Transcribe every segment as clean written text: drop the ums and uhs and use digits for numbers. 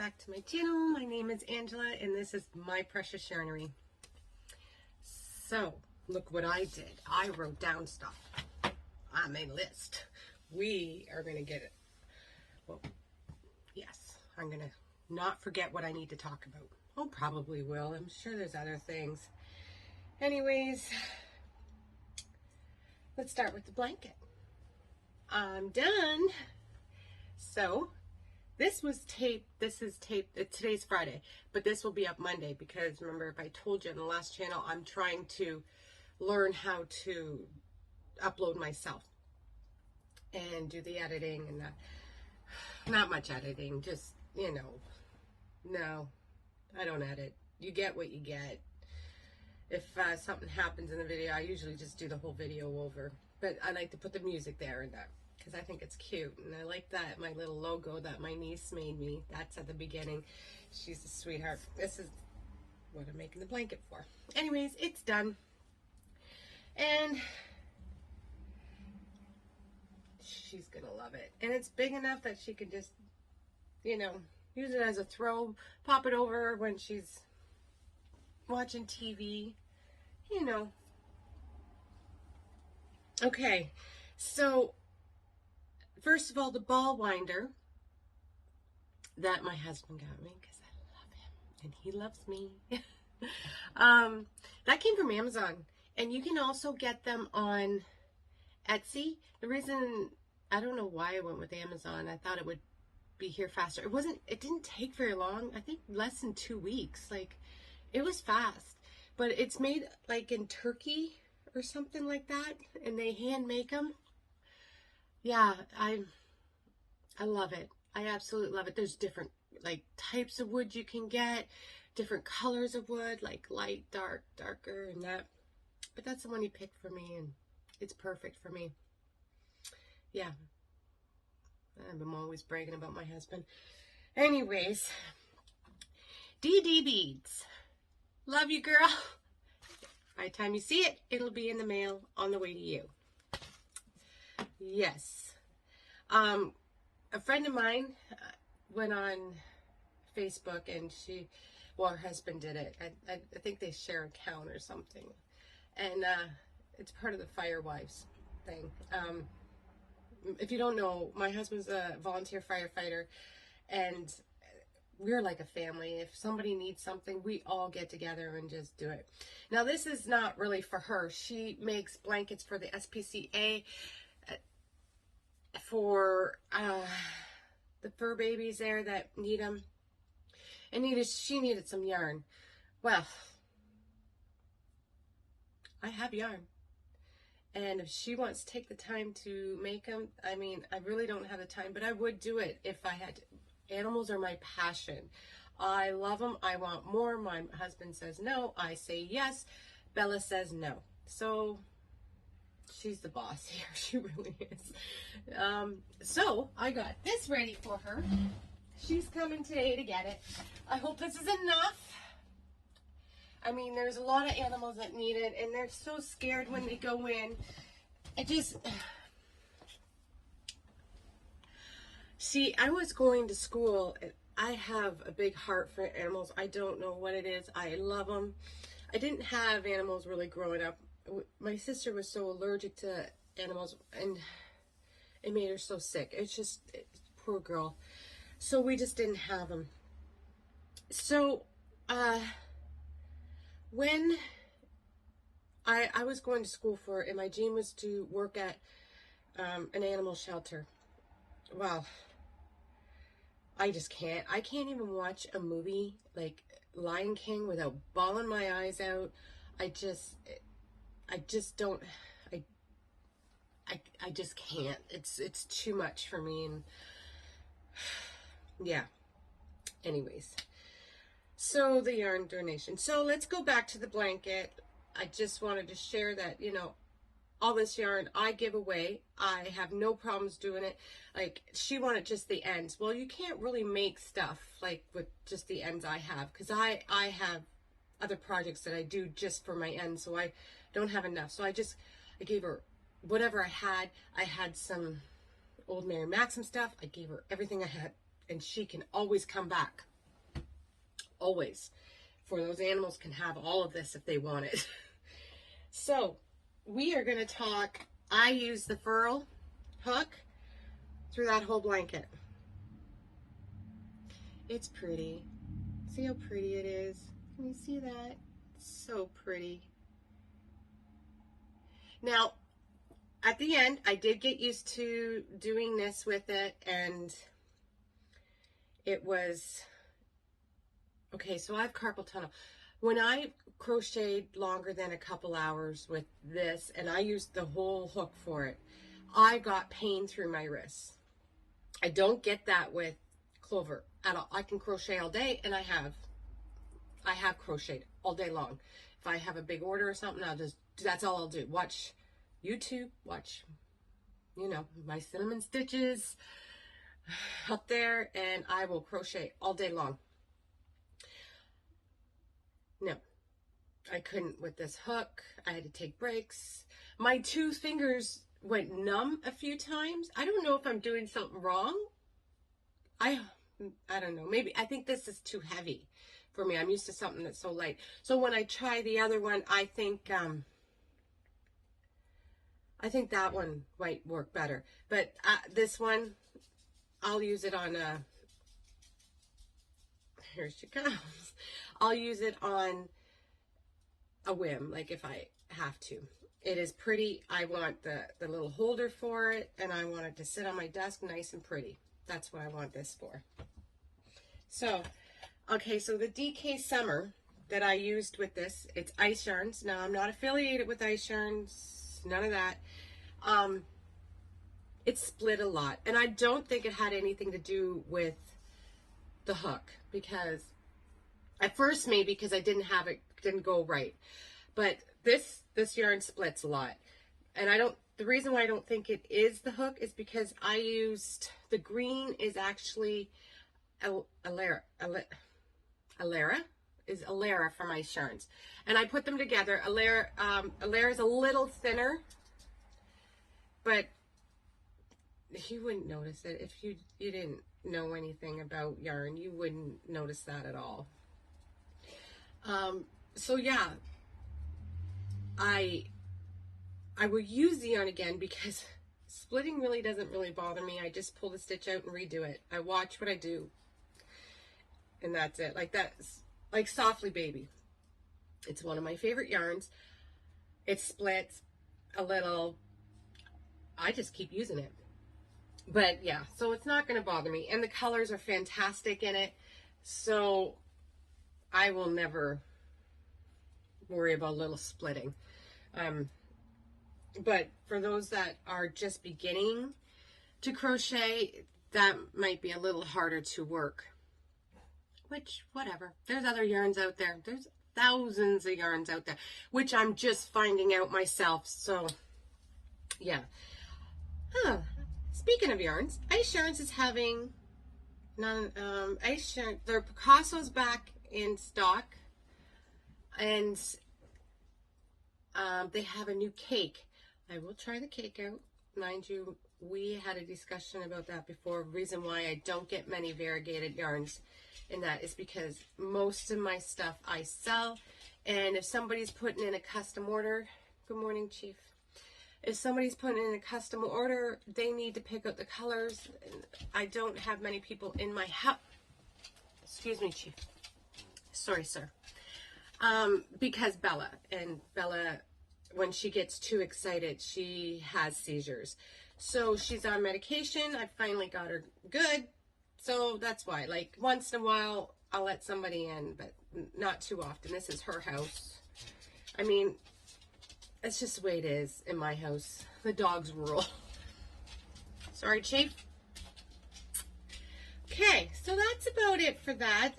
back to my channel. My name is Angela and this is my precious yarnery. So look what I did. I wrote down stuff on my list. We are going to get it. Well, yes, I'm going to not forget what I need to talk about. Oh, probably will. I'm sure there's other things. Anyways, let's start with the blanket. I'm done. So this was taped. This is taped. Today's Friday, but this will be up Monday because remember, if I told you in the last channel, I'm trying to learn how to upload myself and do the editing and not much editing. Just, you know, no, I don't edit. You get what you get. If something happens in the video, I usually just do the whole video over. But I like to put the music there and that because I think it's cute. And I like that, my little logo that my niece made me. That's at the beginning. She's a sweetheart. This is what I'm making the blanket for. Anyways, it's done. And she's going to love it. And it's big enough that she can just, you know, use it as a throw, pop it over when she's watching TV, you know. Okay, so first of all, the ball winder that my husband got me because I love him and he loves me. That came from Amazon, and you can also get them on Etsy. The reason, I don't know why I went with Amazon. I thought it would be here faster. It didn't take very long. I think less than 2 weeks. Like, it was fast, but it's made like in Turkey or something like that, and they hand make them. Yeah, I love it. I absolutely love it. There's different like types of wood you can get, different colors of wood, like light, dark, darker, and that. But that's the one he picked for me, and it's perfect for me. Yeah, I'm always bragging about my husband. Anyways, DD beads. Love you, girl. By the time you see it, it'll be in the mail on the way to you. Yes. A friend of mine went on Facebook and her husband did it. I think they share an account or something. And it's part of the Firewives thing. If you don't know, my husband's a volunteer firefighter, and we're like a family. If somebody needs something, we all get together and just do it. Now, this is not really for her. She makes blankets for the SPCA for the fur babies there that need them. And she needed some yarn. Well, I have yarn. And if she wants to take the time to make them, I mean, I really don't have the time, but I would do it if I had to. Animals are my passion. I love them. I want more. My husband says no. I say yes. Bella says no. So she's the boss here. She really is. So I got this ready for her. She's coming today to get it. I hope this is enough. I mean, there's a lot of animals that need it, and they're so scared when they go in. See, I was going to school. I have a big heart for animals. I don't know what it is. I love them. I didn't have animals really growing up. My sister was so allergic to animals, and it made her so sick. Poor girl. So we just didn't have them. So, when I was going to school and my dream was to work at an animal shelter. Well, I just can't. I can't even watch a movie like Lion King without bawling my eyes out. I just don't. I just can't. It's too much for me. And yeah. Anyways, so the yarn donation. So let's go back to the blanket. I just wanted to share that, you know, all this yarn I give away. I have no problems doing it. Like, she wanted just the ends. Well, you can't really make stuff like with just the ends I have, because I have other projects that I do just for my ends, so I don't have enough. So I gave her whatever I had. I had some old Mary Maxim stuff. I gave her everything I had, and she can always come back always. For those animals can have all of this if they want it. So we are going to talk, I use the furl hook through that whole blanket. It's pretty. See how pretty it is? Can you see that? It's so pretty. Now, at the end, I did get used to doing this with it, and it was, okay, so I have carpal tunnel. When I crocheted longer than a couple hours with this, and I used the whole hook for it, I got pain through my wrists. I don't get that with Clover at all. I can crochet all day, and I have crocheted all day long. If I have a big order or something, that's all I'll do. Watch YouTube, watch, you know, my cinnamon stitches up there, and I will crochet all day long. No, I couldn't with this hook. I had to take breaks. My 2 fingers went numb a few times. I don't know if I'm doing something wrong. I don't know. Maybe I think this is too heavy for me. I'm used to something that's so light. So when I try the other one, I think that one might work better. But this one, I'll use it on here she comes. I'll use it on a whim, like if I have to. It is pretty. I want the little holder for it, and I want it to sit on my desk nice and pretty. That's what I want this for. So, okay, so the DK Summer that I used with this, it's Ice Yarns. Now, I'm not affiliated with Ice Yarns, none of that. It split a lot, and I don't think it had anything to do with the hook, because at first maybe because I didn't go right, but this yarn splits a lot, and the reason why I don't think it is the hook is because I used, the green is actually Alara from Ice Yarns, and I put them together. Alara is a little thinner, but you wouldn't notice it if you didn't know anything about yarn. You wouldn't notice that at all. So yeah, I will use the yarn again because splitting really doesn't really bother me. I just pull the stitch out and redo it. I watch what I do, and that's it. Like that's like Softly Baby. It's one of my favorite yarns. It splits a little. I just keep using it. But yeah, so it's not going to bother me. And the colors are fantastic in it. So I will never worry about little splitting. But for those that are just beginning to crochet, that might be a little harder to work. Which, whatever. There's other yarns out there. There's thousands of yarns out there, which I'm just finding out myself. So, yeah. Oh, speaking of yarns, Ice Yarns is having their Picasso's back in stock, and they have a new cake. I will try the cake out. Mind you, we had a discussion about that before. Reason why I don't get many variegated yarns in that is because most of my stuff I sell, and if somebody's putting in a custom order, good morning, Chief. If somebody's putting in a custom order, they need to pick out the colors. I don't have many people in my house. Excuse me, Chief. Sorry, sir. Because Bella, when she gets too excited, she has seizures. So she's on medication. I finally got her good. So that's why, like, once in a while, I'll let somebody in, but not too often. This is her house. I mean, it's just the way it is in my house. The dogs rule. Sorry, Chief. Okay, so that's about it for that.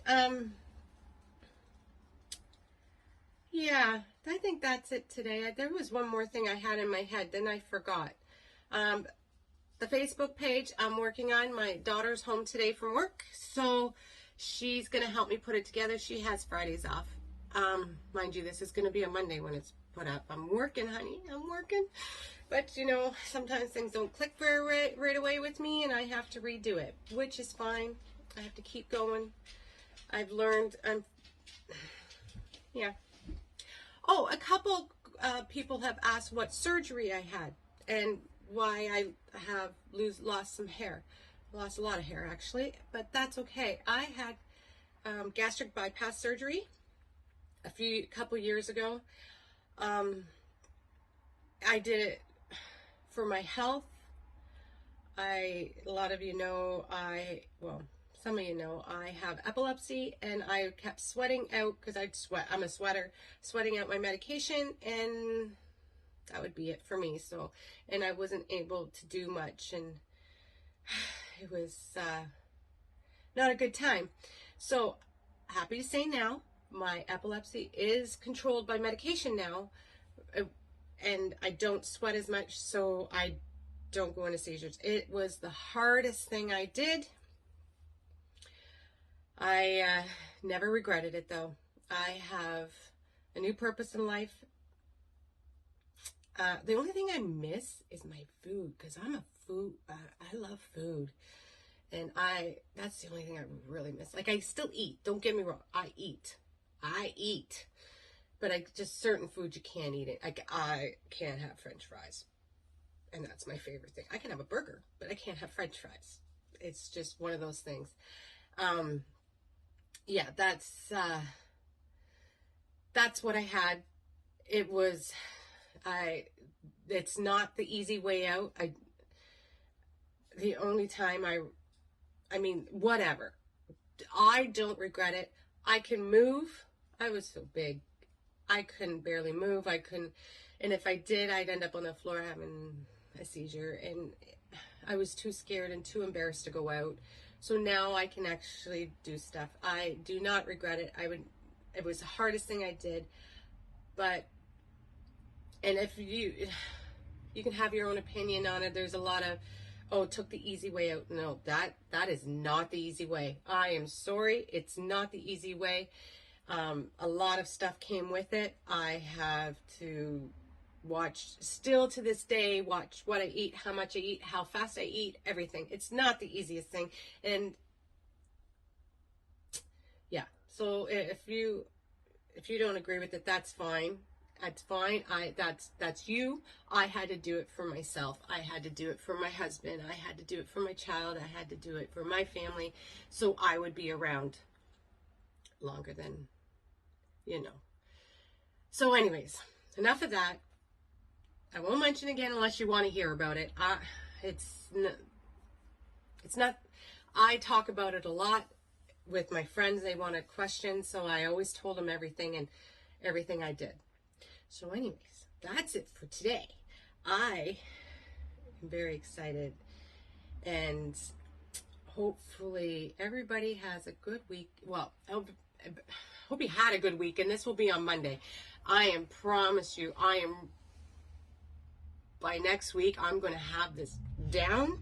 Yeah, I think that's it today. There was one more thing I had in my head, then I forgot. The Facebook page I'm working on. My daughter's home today from work, so she's going to help me put it together. She has Fridays off. Mind you, this is going to be a Monday when it's put up. I'm working, honey. I'm working. But, you know, sometimes things don't click right away with me, and I have to redo it, which is fine. I have to keep going. I've learned, yeah. Oh, a couple people have asked what surgery I had and why I have lost some hair. Lost a lot of hair, actually, but that's okay. I had gastric bypass surgery a couple years ago. I did it for my health. A lot of you know, some of you know, I have epilepsy, and I kept sweating out because I'd sweat. I'm a sweater, sweating out my medication, and that would be it for me. So, and I wasn't able to do much, and it was not a good time. So, happy to say now, my epilepsy is controlled by medication now, and I don't sweat as much, so I don't go into seizures. It was the hardest thing I did. I never regretted it, though. I have a new purpose in life. The only thing I miss is my food, because I'm a food, I love food. And that's the only thing I really miss. Like, I still eat, don't get me wrong, I eat. But just certain foods you can't eat it. I can't have French fries. And that's my favorite thing. I can have a burger, but I can't have French fries. It's just one of those things. Yeah, that's what I had. It's not the easy way out. The only time I mean, whatever. I don't regret it. I can move. I was so big. I couldn't barely move. And if I did, I'd end up on the floor having a seizure, and I was too scared and too embarrassed to go out. So now I can actually do stuff. I do not regret it. It was the hardest thing I did, and if you can have your own opinion on it. There's a lot of, took the easy way out. No, that is not the easy way. I am sorry. It's not the easy way. A lot of stuff came with it. I have to still to this day, watch what I eat, how much I eat, how fast I eat, everything. It's not the easiest thing. And yeah, so if you don't agree with it, that's fine. That's fine. That's you. I had to do it for myself. I had to do it for my husband. I had to do it for my child. I had to do it for my family, so I would be around longer than, So anyways, enough of that. I won't mention it again unless you want to hear about it. It's not, I talk about it a lot with my friends. They want a question, so I always told them everything I did. So anyways, that's it for today. I am very excited, and hopefully everybody has a good week. Well, I hope you had a good week, and this will be on Monday. Promise you, by next week, I'm going to have this down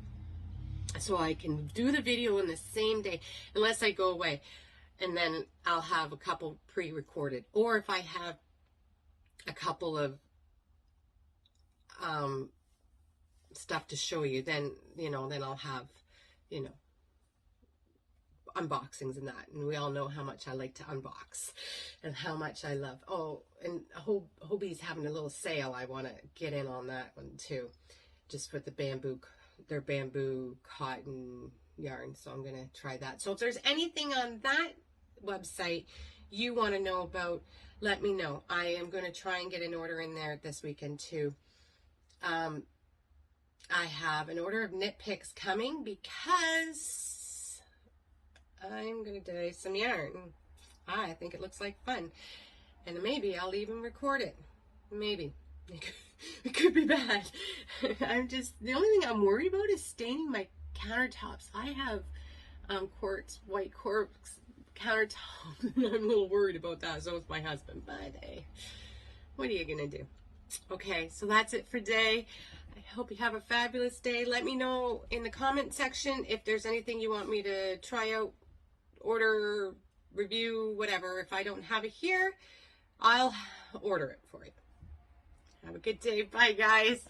so I can do the video in the same day, unless I go away. And then I'll have a couple pre-recorded. Or if I have a couple of stuff to show you, then I'll have, unboxings and that. And we all know how much I like to unbox and how much I love. Oh, and Hobie's having a little sale. I want to get in on that one too, just with their bamboo cotton yarn. So I'm going to try that. So if there's anything on that website you want to know about, let me know. I am going to try and get an order in there this weekend too. I have an order of knit picks coming because I'm going to dye some yarn. I think it looks like fun. And maybe I'll even record it. Maybe. It could be bad. The only thing I'm worried about is staining my countertops. I have white quartz countertops. I'm a little worried about that. So is my husband. But hey, what are you going to do? Okay, so that's it for today. I hope you have a fabulous day. Let me know in the comment section if there's anything you want me to try out, order, review, whatever. If I don't have it here, I'll order it for you. Have a good day. Bye, guys.